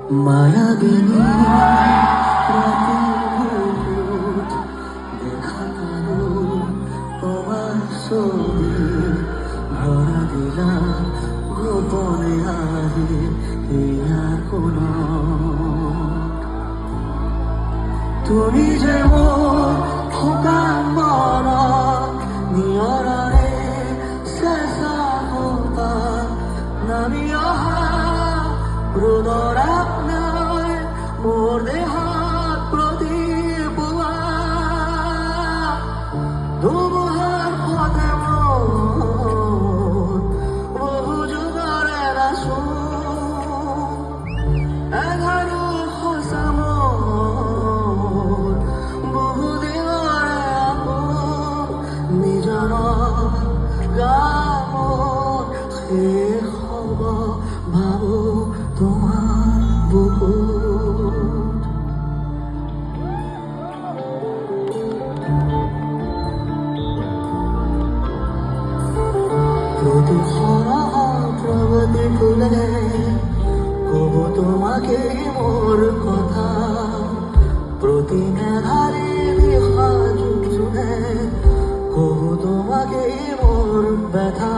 মায়াবিনী রাতের ভূত দেখা কারো তোমার ছবি ভরা দিলাম গোপনে আহি হিয়ার কোন তুমি যে মোর সকাম মনত নিয়ৰৰে চেঁচা হতা নামি অহা ৰ'দৰ আপোনাৰ মোৰ দেহত প্ৰতিপুৱা ধুমুহাৰ পথে মোৰ বহু যুগৰে নাচো এঘাৰো সঁচা মোৰ বহু দিনৰে আপোন নিজৰ গামত শেষ হ'ব ভাবো তোমার বুকুত প্রদূষণ প্রগতি ফুলে কব তোমাকে মোর কথা প্রতি মেধারে দিহা যুগ যুগে কব তোমাকে মোর ব্যথা